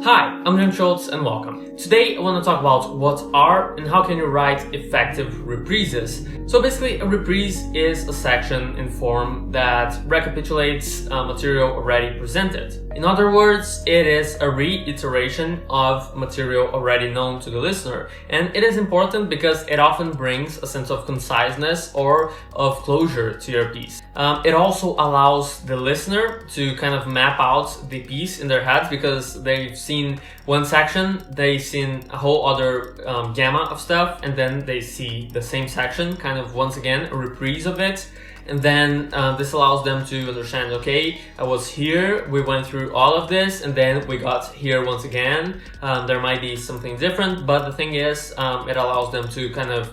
Hi, I'm Jean Szulc and welcome. Today I want to talk about what are and how can you write effective reprises. So basically a reprise is a section in form that recapitulates material already presented. In other words, it is a reiteration of material already known to the listener. And it is important because it often brings a sense of conciseness or of closure to your piece. It also allows the listener to kind of map out the piece in their heads because they've seen one section, they've seen a whole other gamma of stuff, and then they see the same section, kind of once again, a reprise of it. And then this allows them to understand, okay, I was here, we went through all of this, and then we got here once again. There might be something different, but the thing is, it allows them to kind of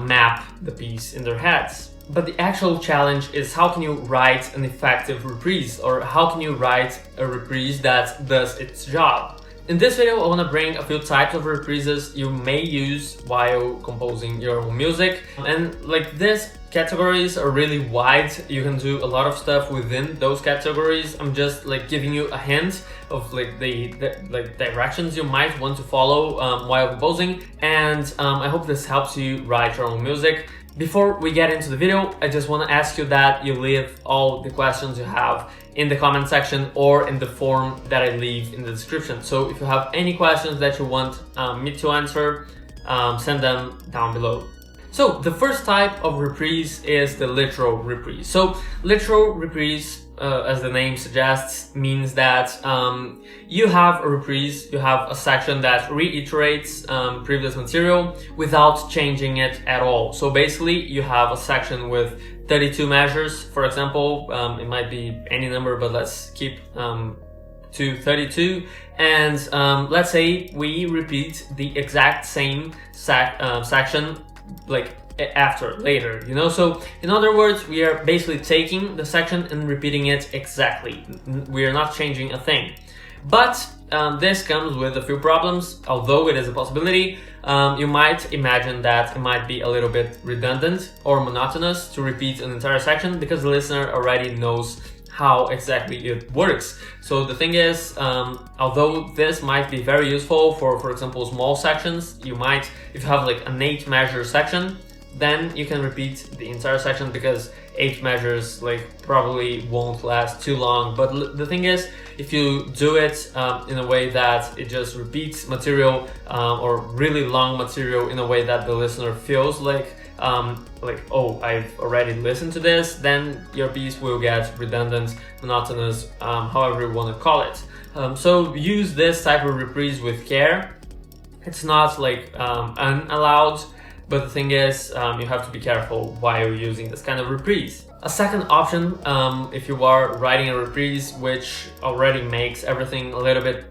map the piece in their heads. But the actual challenge is how can you write an effective reprise, or how can you write a reprise that does its job? In this video, I want to bring a few types of reprises you may use while composing your own music. And like these categories are really wide. You can do a lot of stuff within those categories. I'm just like giving you a hint of like the directions you might want to follow while composing. And I hope this helps you write your own music. Before we get into the video, I just want to ask you that you leave all the questions you have in the comment section or in the form that I leave in the description. So if you have any questions that you want me to answer, send them down below. So the first type of reprise is the literal reprise. So literal reprise, as the name suggests, means that you have a reprise, you have a section that reiterates previous material without changing it at all. So basically you have a section with 32 measures, for example. It might be any number, but let's keep to 32. And let's say we repeat the exact same section like later, you know? So in other words, we are basically taking the section and repeating it exactly. We are not changing a thing. But this comes with a few problems. Although it is a possibility, you might imagine that it might be a little bit redundant or monotonous to repeat an entire section because the listener already knows how exactly it works. So the thing is, although this might be very useful for example, small sections, you might, if you have like an 8 measure section, then you can repeat the entire section because 8 measures like probably won't last too long. But the thing is, if you do it in a way that it just repeats material or really long material in a way that the listener feels like oh, I've already listened to this, then your piece will get redundant, monotonous, however you want to call it. So use this type of reprise with care. It's not like unallowed, but the thing is, you have to be careful while using this kind of reprise. A second option, if you are writing a reprise which already makes everything a little bit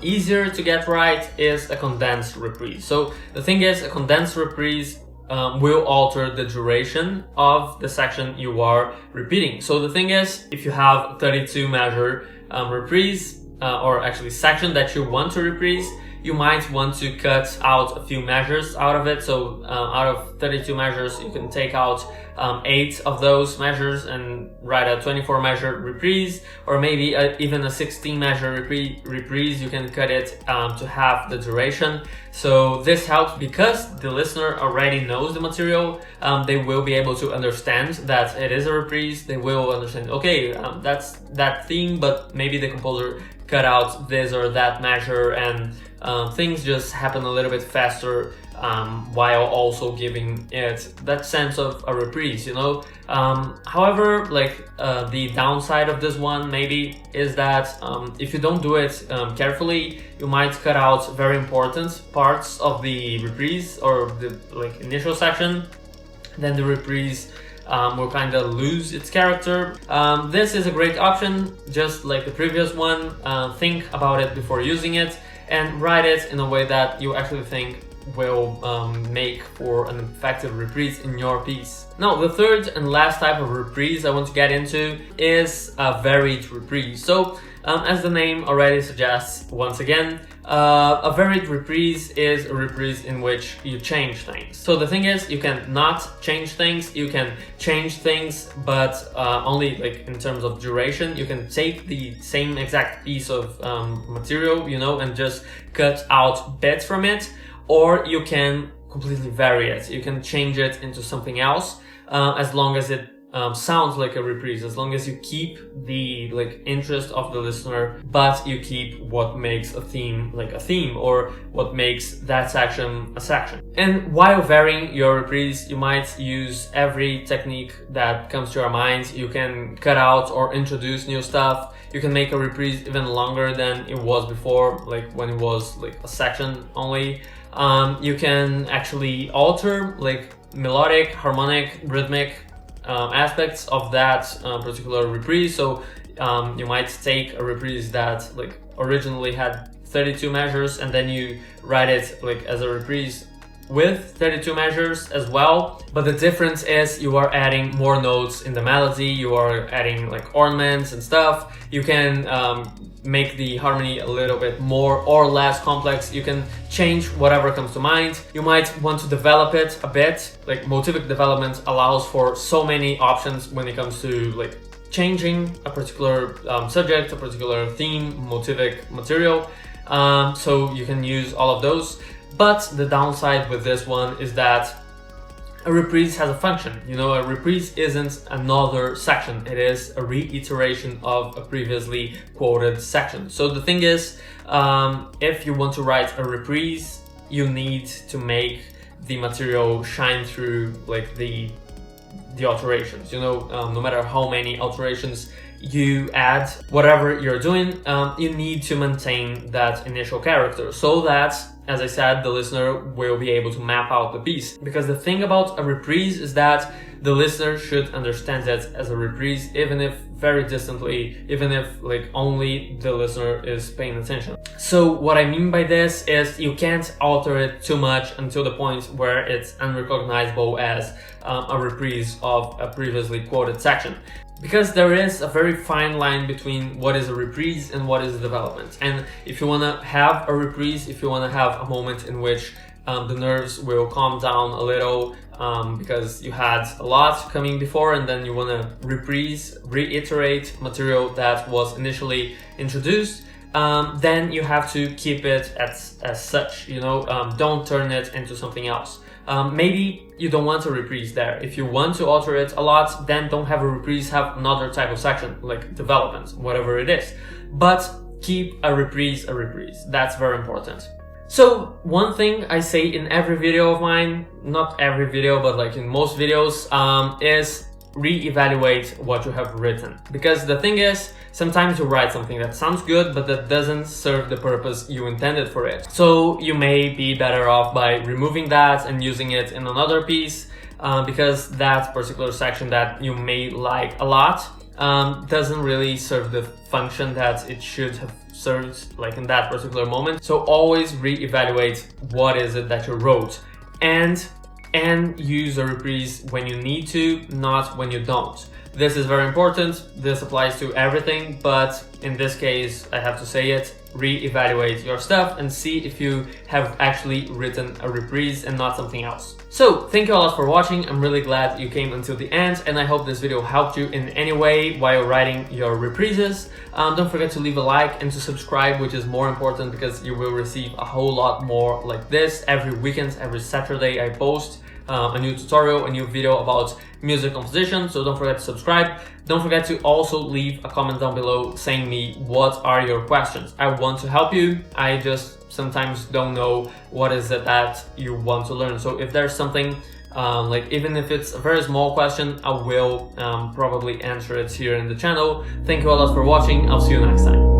easier to get right, is a condensed reprise. So the thing is, a condensed reprise will alter the duration of the section you are repeating. So the thing is, if you have a 32 measure reprise, or actually section that you want to reprise, you might want to cut out a few measures out of it. So out of 32 measures, you can take out 8 of those measures and write a 24 measure reprise, or maybe even a 16 measure reprise. You can cut it to half the duration. So this helps because the listener already knows the material. They will be able to understand that it is a reprise. They will understand, okay, that's that theme, but maybe the composer cut out this or that measure, and things just happen a little bit faster while also giving it that sense of a reprise, you know? However, like the downside of this one maybe is that if you don't do it carefully, you might cut out very important parts of the reprise or the like initial section. Then the reprise will kind of lose its character. This is a great option, just like the previous one. Think about it before using it and write it in a way that you actually think will make for an effective reprise in your piece. Now, the third and last type of reprise I want to get into is a varied reprise. So As the name already suggests, once again, a varied reprise is a reprise in which you change things. So the thing is, you can not change things, you can change things, but only like in terms of duration. You can take the same exact piece of material, you know, and just cut out bits from it, or you can completely vary it. You can change it into something else, as long as it sounds like a reprise, as long as you keep the like interest of the listener, but you keep what makes a theme like a theme, or what makes that section a section. And while varying your reprise, you might use every technique that comes to your mind. You can cut out or introduce new stuff. You can make a reprise even longer than it was before, like when it was like a section only. You can actually alter like melodic, harmonic, rhythmic aspects of that particular reprise. So you might take a reprise that like originally had 32 measures, and then you write it like as a reprise with 32 measures as well. But the difference is you are adding more notes in the melody, you are adding like ornaments and stuff. You can make the harmony a little bit more or less complex. You can change whatever comes to mind. You might want to develop it a bit. Like motivic development allows for so many options when it comes to like changing a particular subject, a particular theme, motivic material. So you can use all of those. But the downside with this one is that a reprise has a function. You know, a reprise isn't another section. It is a reiteration of a previously quoted section. So the thing is, if you want to write a reprise, you need to make the material shine through like the alterations. You know, no matter how many alterations you add, whatever you're doing, you need to maintain that initial character so that, as I said, the listener will be able to map out the piece. Because the thing about a reprise is that the listener should understand it as a reprise, even if very distantly, even if like only the listener is paying attention. So what I mean by this is you can't alter it too much until the point where it's unrecognizable as a reprise of a previously quoted section. Because there is a very fine line between what is a reprise and what is a development. And if you want to have a reprise, if you want to have a moment in which the nerves will calm down a little, because you had a lot coming before, and then you want to reprise, reiterate material that was initially introduced, then you have to keep it as such, you know, don't turn it into something else. Maybe you don't want a reprise there. If you want to alter it a lot, then don't have a reprise, have another type of section, like development, whatever it is. But keep a reprise a reprise. That's very important. So one thing I say in every video of mine, not every video, but like in most videos, is reevaluate what you have written. Because the thing is, sometimes you write something that sounds good, but that doesn't serve the purpose you intended for it. So you may be better off by removing that and using it in another piece, because that particular section that you may like a lot doesn't really serve the function that it should have served, like in that particular moment. So always reevaluate what is it that you wrote, and use a reprise when you need to, not when you don't. This is very important. This applies to everything, but in this case, I have to say it, re-evaluate your stuff and see if you have actually written a reprise and not something else. So, thank you a lot for watching. I'm really glad you came until the end, and I hope this video helped you in any way while writing your reprises. Don't forget to leave a like and to subscribe, which is more important because you will receive a whole lot more like this. Every weekend, every Saturday, I post a new tutorial, a new video about music composition, so don't forget to subscribe. Don't forget to also leave a comment down below saying me what are your questions. I want to help you. I just sometimes don't know what is it that you want to learn. So if there's something, like even if it's a very small question, I will probably answer it here in the channel. Thank you a lot for watching. I'll see you next time.